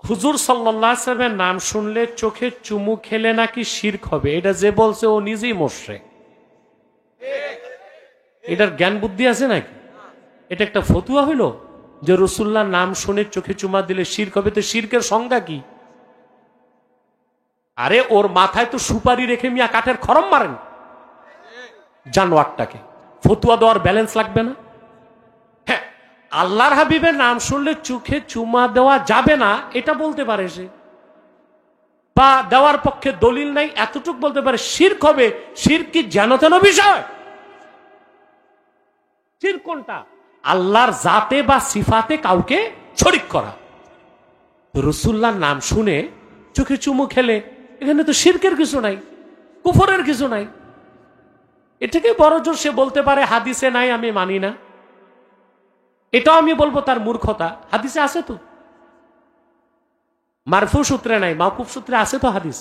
হুজুর সাল্লাল্লাহু আলাইহি ওয়াসাল্লামের নাম শুনলে চোখে চুমু খেলে নাকি শিরক হবে, এটা যে বলছে ও নিজেই মুশরিক। এটার জ্ঞান বুদ্ধি আছে নাকি? এটা একটা ফতুয়া হইল যে রাসূলুল্লাহর নাম শুনে চোখে চুমা দিলে শিরক হবে? তো শিরকের সংজ্ঞা কি? আরে ওর মাথায় তো সুপারি রেখে মিয়া কাঠের খরম মারেন জানোয়ারটাকে, ফতুয়া দেওয়ার ব্যালেন্স লাগবে না? হ্যাঁ, আল্লাহর হাবিবের নাম শুনলে চোখে চুমা দেওয়া যাবে না এটা বলতে পারে সে, বা দেওয়ার পক্ষে দলিল নাই এতটুক বলতে পারে। শিরক হবে, শিরক কি যেন তেন বিষয়? শিরক কোনটা? আল্লাহর জাতে বা সিফাতে কাউকে শরীক করা। রাসূলুল্লাহর নাম শুনে চোখে চুমু খেলে এখানে তো শিরকের কিছু নাই, কুফরের কিছু নাই। এটাকে বড় জোর সে বলতে পারে হাদিসে নাই, আমি মানি না। এটাও আমি বলবো তার মূর্খতা। হাদিসে আছে তো, মারফু সূত্রে নাই, মাওকুফ সূত্রে আছে তো হাদিস।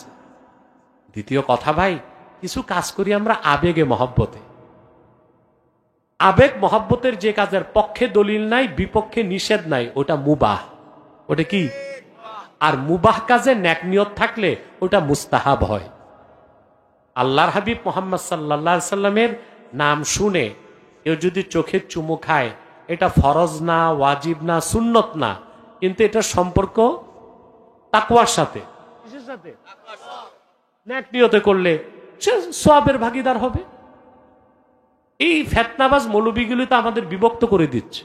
দ্বিতীয় কথা ভাই, কিছু কাজ করি আমরা আবেগে মহব্বতে। আবেগ মহব্বতের যে কাজের পক্ষে দলিল নাই, বিপক্ষে নিষেধ নাই, ওটা মুবাহ। ওটা কি? আর মুবাহ কাজে নেক নিয়ত থাকলে ওটা মুস্তাহাব হয়। আল্লাহর হাবিব মুহাম্মদ সাল্লাল্লাহু আলাইহি সাল্লামের নাম শুনে কেউ যদি চোখে চুমু খায়, এটা ফরজ না, ওয়াজিব না, সুন্নত না, কিন্তু এটা সম্পর্ক তাকওয়ার সাথে। কিসের সাথে? নেক নিয়তে করলে সে সওয়াবের ভাগীদার হবে। এই ফেতনাবাজ মৌলবীগুলি তো আমাদের বিভক্ত করে দিচ্ছে।